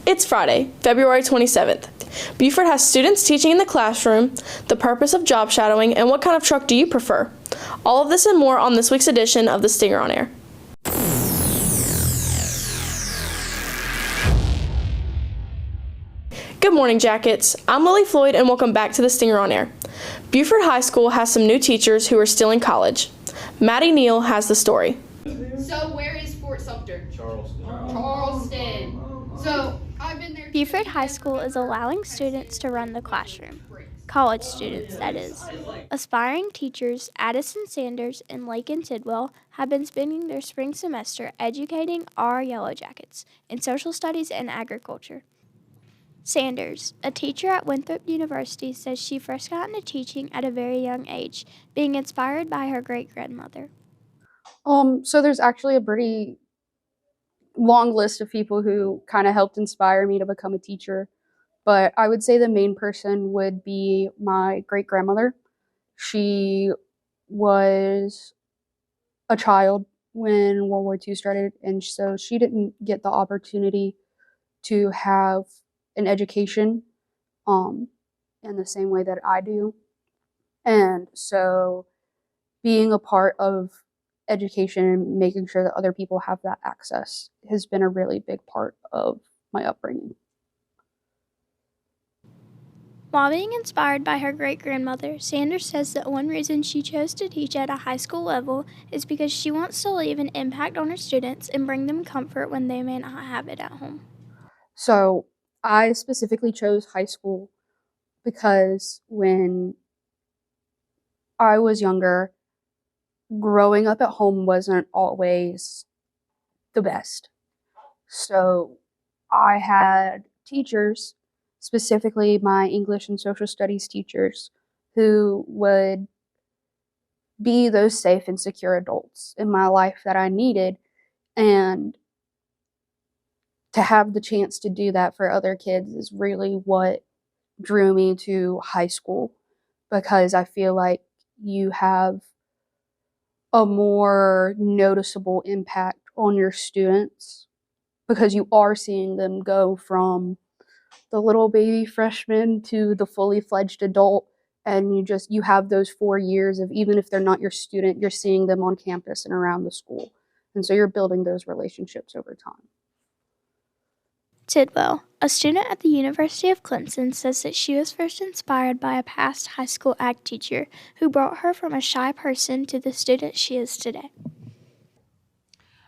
It's Friday, February 27th. Buford has students teaching in the classroom, the purpose of job shadowing, and what kind of truck do you prefer? All of this and more on this week's edition of The Stinger on Air. Good morning, Jackets. I'm Lily Floyd, and welcome back to The Stinger on Air. Buford High School has some new teachers who are still in college. Maddie Neal has the story. So where is Fort Sumter? Charleston. So I've been there. Buford High School is allowing students to run the classroom. College students, that is. Aspiring teachers Addison Sanders and Lakin Tidwell have been spending their spring semester educating our Yellow Jackets in social studies and agriculture. Sanders, a teacher at Winthrop University, says she first got into teaching at a very young age, being inspired by her great-grandmother. So there's actually a pretty long list of people who kind of helped inspire me to become a teacher, but I would say the main person would be my great-grandmother. She was a child when World War II started, and so she didn't get the opportunity to have an education in the same way that I do. And so being a part of education and making sure that other people have that access has been a really big part of my upbringing. While being inspired by her great-grandmother, Sanders says that one reason she chose to teach at a high school level is because she wants to leave an impact on her students and bring them comfort when they may not have it at home. So I specifically chose high school because when I was younger, growing up at home wasn't always the best. So I had teachers, specifically my English and social studies teachers, who would be those safe and secure adults in my life that I needed. And to have the chance to do that for other kids is really what drew me to high school, because I feel like you have a more noticeable impact on your students because you are seeing them go from the little baby freshman to the fully fledged adult, and you have those 4 years of, even if they're not your student, you're seeing them on campus and around the school, and so you're building those relationships over time. Tidwell, a student at the University of Clemson, says that she was first inspired by a past high school ag teacher who brought her from a shy person to the student she is today.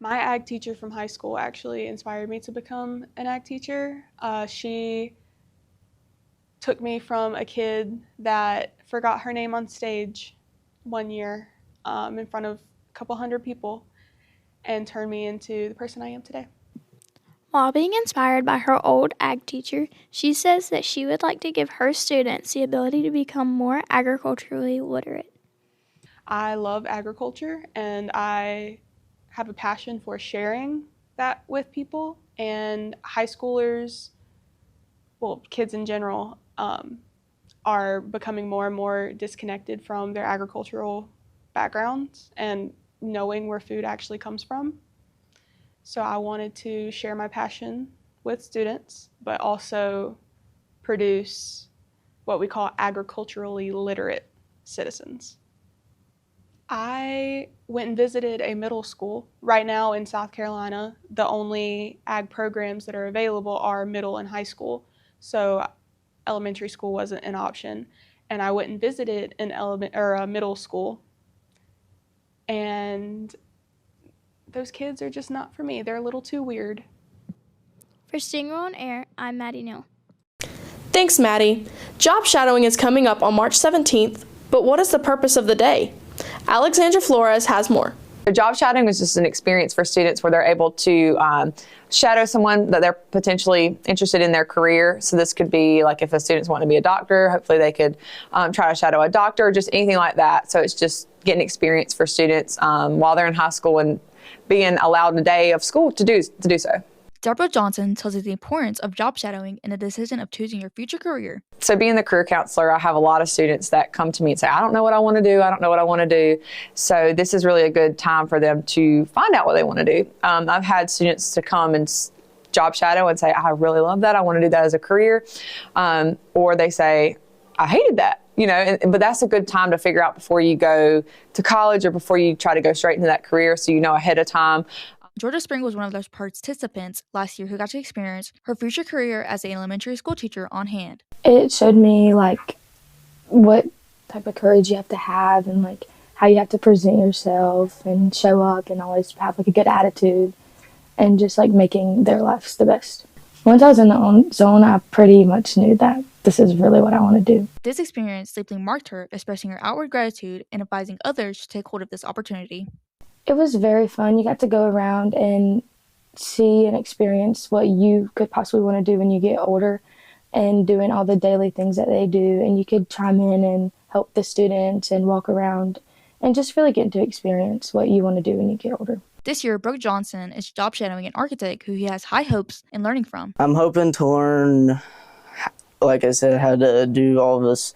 My ag teacher from high school actually inspired me to become an ag teacher. She took me from a kid that forgot her name on stage one year in front of a couple hundred people and turned me into the person I am today. While being inspired by her old ag teacher, she says that she would like to give her students the ability to become more agriculturally literate. I love agriculture, and I have a passion for sharing that with people, and high schoolers, well, kids in general, are becoming more and more disconnected from their agricultural backgrounds and knowing where food actually comes from. So I wanted to share my passion with students, but also produce what we call agriculturally literate citizens. I went and visited a middle school. Right now in South Carolina, the only ag programs that are available are middle and high school. So elementary school wasn't an option. And I went and visited a middle school, and those kids are just not for me. They're a little too weird. For Stinger on Air, I'm Maddie Neal. Thanks, Maddie. Job shadowing is coming up on March 17th, but what is the purpose of the day? Alexandra Flores has more. Job shadowing is just an experience for students where they're able to shadow someone that they're potentially interested in their career. So this could be like if a student's wanting to be a doctor, hopefully they could try to shadow a doctor, just anything like that. So it's just getting experience for students while they're in high school and being allowed a day of school to do so. Deborah Johnson tells us the importance of job shadowing in the decision of choosing your future career. So being the career counselor, I have a lot of students that come to me and say, I don't know what I want to do. I don't know what I want to do. So this is really a good time for them to find out what they want to do. I've had students to come and job shadow and say, I really love that, I want to do that as a career, or they say, I hated that. But that's a good time to figure out before you go to college or before you try to go straight into that career, so you know ahead of time. Georgia Spring was one of those participants last year who got to experience her future career as an elementary school teacher on hand. It showed me like what type of courage you have to have, and like how you have to present yourself and show up and always have like a good attitude, and just like making their lives the best. Once I was in the zone, I pretty much knew that this is really what I want to do. This experience deeply marked her, expressing her outward gratitude and advising others to take hold of this opportunity. It was very fun. You got to go around and see and experience what you could possibly want to do when you get older, and doing all the daily things that they do. And you could chime in and help the students and walk around and just really get to experience what you want to do when you get older. This year, Brooke Johnson is job shadowing an architect who he has high hopes in learning from. I'm hoping to learn, like I said, how to do all this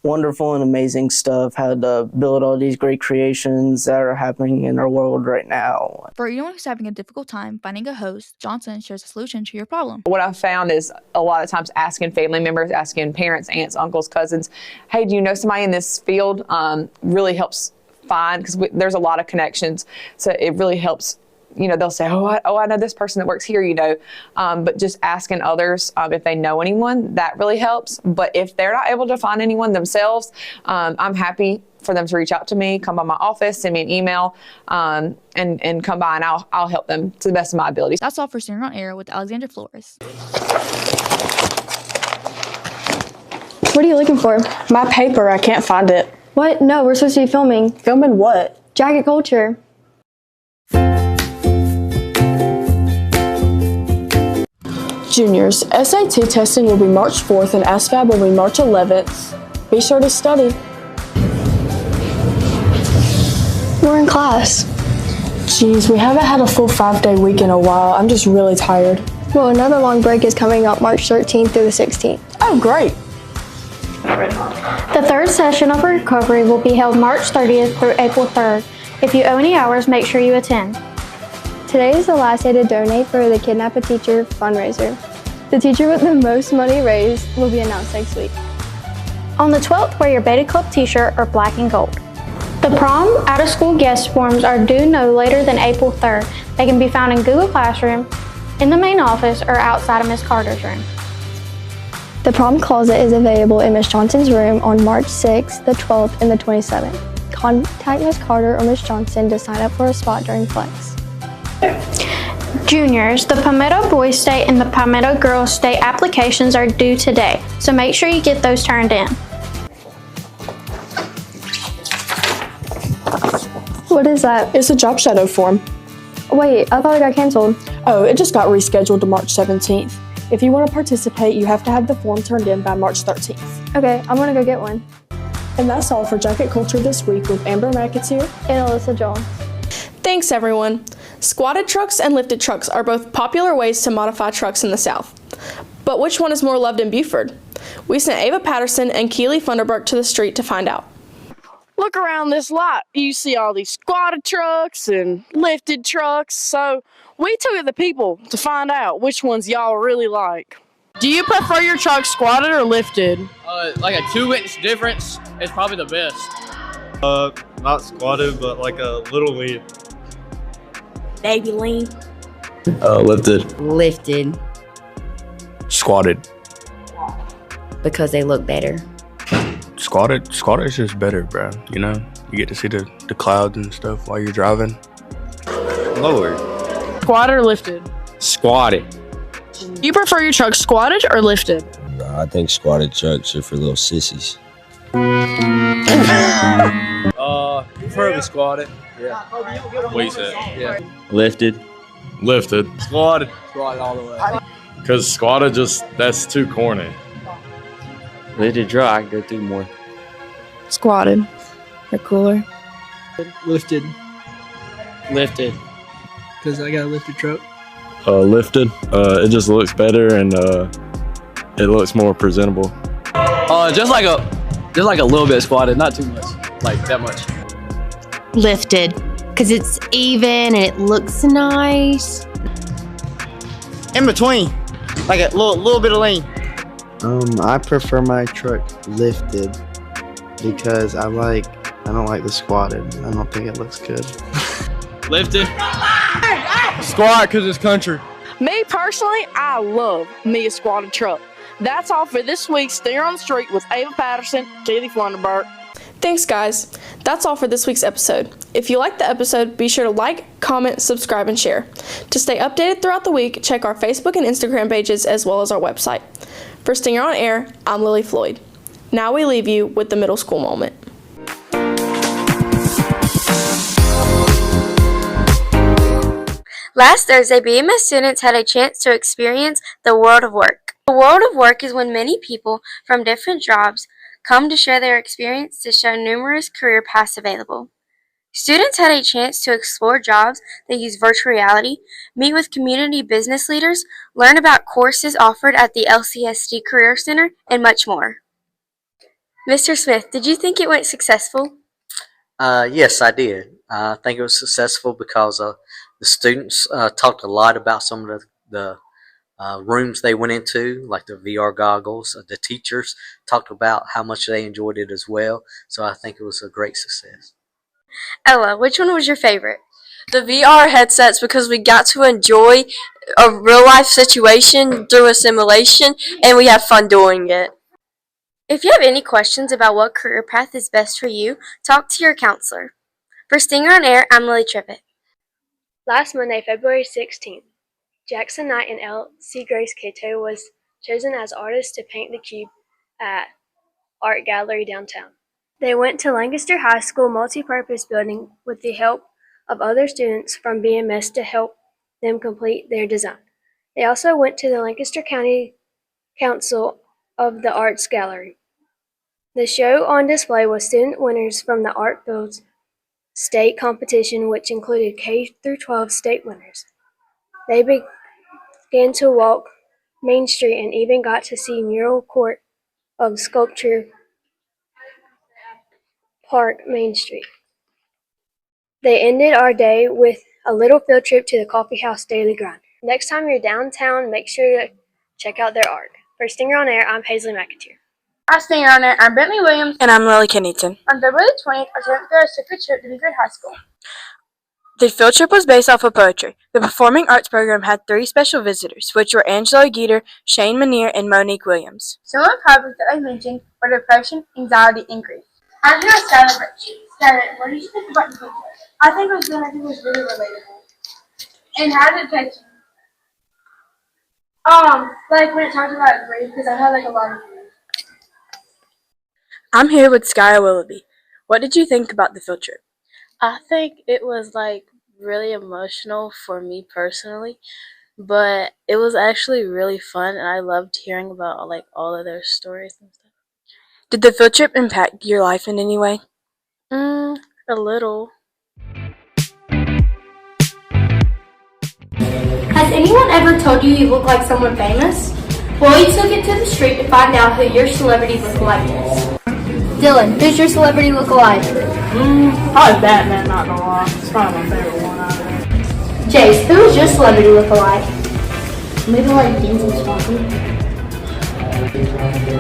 wonderful and amazing stuff, how to build all these great creations that are happening in our world right now. For anyone who's having a difficult time finding a host, Johnson shares a solution to your problem. What I've found is a lot of times asking family members, asking parents, aunts, uncles, cousins, hey, do you know somebody in this field? Really helps find, because there's a lot of connections. So it really helps. They'll say, I know this person that works here, but just asking others if they know anyone, that really helps. But if they're not able to find anyone themselves, I'm happy for them to reach out to me, come by my office, send me an email, and come by, and I'll help them to the best of my abilities. That's all for Senior on Air with Alexandra Flores. What are you looking for? My paper, I can't find it. What? No, we're supposed to be filming. Filming what? Jacket culture. Juniors, SAT testing will be March 4th and ASVAB will be March 11th. Be sure to study. We're in class. Geez, we haven't had a full 5-day week in a while. I'm just really tired. Well, another long break is coming up March 13th through the 16th. Oh, great. The third session of recovery will be held March 30th through April 3rd. If you owe any hours, make sure you attend. Today is the last day to donate for the Kidnap a Teacher fundraiser. The teacher with the most money raised will be announced next week. On the 12th, wear your Beta Club t-shirt or black and gold. The prom out-of-school guest forms are due no later than April 3rd. They can be found in Google Classroom, in the main office, or outside of Ms. Carter's room. The prom closet is available in Ms. Johnson's room on March 6th, the 12th, and the 27th. Contact Ms. Carter or Ms. Johnson to sign up for a spot during flex. Juniors, the Palmetto Boys State and the Palmetto Girls State applications are due today, so make sure you get those turned in. What is that? It's a job shadow form. Wait, I thought it got canceled. Oh, it just got rescheduled to March 17th. If you want to participate, you have to have the form turned in by March 13th. Okay, I'm gonna go get one. And that's all for Jacket Culture this week with Amber McAteer and Alyssa Jones. Thanks, everyone. Squatted trucks and lifted trucks are both popular ways to modify trucks in the South. But which one is more loved in Buford? We sent Ava Patterson and Keely Funderburk to the street to find out. Look around this lot. You see all these squatted trucks and lifted trucks. So we took the people to find out which ones y'all really like. Do you prefer your truck squatted or lifted? Like a 2-inch difference is probably the best. Not squatted, but like a little lean. Baby lean. Lifted. Lifted. Squatted. Because they look better. Squatted is just better, bro. You get to see the clouds and stuff while you're driving. Lower. Squatted or lifted? Squatted. Do you prefer your truck squatted or lifted? I think squatted trucks are for little sissies. Preferably squatted. Yeah. What you said? Yeah. Lifted. Lifted. Squatted. Squatted all the way. Because squatted that's too corny. Lifted truck, I can go through more. Squatted. They're cooler. Lifted. Lifted. Because I got a lifted truck. Lifted. It just looks better and it looks more presentable. Just like a little bit squatted, not too much, like that much. Lifted, because it's even and it looks nice. in between, like a little bit of lean. I prefer my truck lifted because I don't like the squatted. I don't think it looks good. Lifted. Squat because it's country. Me personally, I love me a squatted truck. That's all for this week's Stinger on the Street with Ava Patterson, Keely Funderburk. Thanks, guys. That's all for this week's episode. If you liked the episode, be sure to like, comment, subscribe, and share. To stay updated throughout the week, check our Facebook and Instagram pages as well as our website. For Stinger on Air, I'm Lily Floyd. Now we leave you with the middle school moment. Last Thursday, BMS students had a chance to experience the world of work. The world of work is when many people from different jobs come to share their experience to show numerous career paths available. Students had a chance to explore jobs that use virtual reality, meet with community business leaders, learn about courses offered at the LCSD Career Center, and much more. Mr. Smith, did you think it went successful? Yes, I did. I think it was successful because the students talked a lot about some of the rooms they went into, like the VR goggles. The teachers talked about how much they enjoyed it as well. So I think it was a great success. Ella, which one was your favorite? The VR headsets, because we got to enjoy a real life situation through a simulation and we have fun doing it. If you have any questions about what career path is best for you, talk to your counselor. For Stinger on Air, I'm Lily Trippett. Last Monday, February 16th, Jackson Knight and Elsie Grace Cato was chosen as artists to paint the cube at Art Gallery downtown. They went to Lancaster High School multipurpose building with the help of other students from BMS to help them complete their design. They also went to the Lancaster County Council of the Arts Gallery. The show on display was student winners from the Art Fields state competition, which included K-12 state winners. They began to walk Main Street and even got to see Mural Court of Sculpture Park Main Street. They ended our day with a little field trip to the Coffee House Daily Grind. Next time you're downtown, make sure to check out their art. For Stinger on Air, I'm Paisley McAteer. Hi, Stinger on Air. I'm Bentley Williams. And I'm Lily Kennington. On February 20th, our 7th graders took a trip to Buford High School. The field trip was based off of poetry. The Performing Arts program had 3 special visitors, which were Angela Geeter, Shane Manier, and Monique Williams. Some of the topics that I mentioned were depression, anxiety, and grief. I'm here with Skylar Birch. Skylar, what did you think about the field trip? I think it was good. I think it was really relatable. And how did it touch you? Like when it talked about grief, because I had like a lot of grief. I'm here with Skya Willoughby. What did you think about the field trip? I think it was like really emotional for me personally, but it was actually really fun and I loved hearing about like all of their stories and stuff. Did the field trip impact your life in any way? A little. Has anyone ever told you look like someone famous? Well, you took it to the street to find out who your celebrity lookalike is. Dylan, who's your celebrity lookalike? Probably Batman, not gonna lie. It's probably my favorite one out of there. Jace, who is your celebrity lookalike? Maybe like Denzel Sparkle.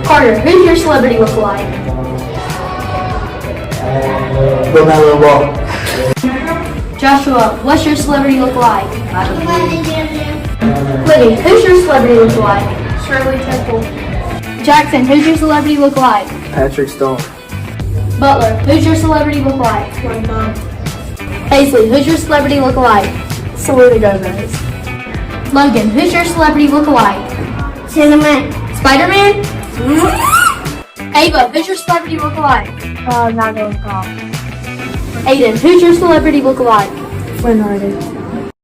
Carter, who's your celebrity lookalike? Joshua, what's your celebrity lookalike? Libby, who's your celebrity lookalike? Shirley Temple. Jackson, who's your celebrity lookalike? Patrick Stone. Butler, who's your celebrity lookalike? Paisley, who's your celebrity lookalike? Selena Gomez. Logan, who's your celebrity lookalike? Cinnamon. Spider-Man? Ava, who's your celebrity lookalike? Not gonna call. Aiden, who's your celebrity lookalike? Leonardo.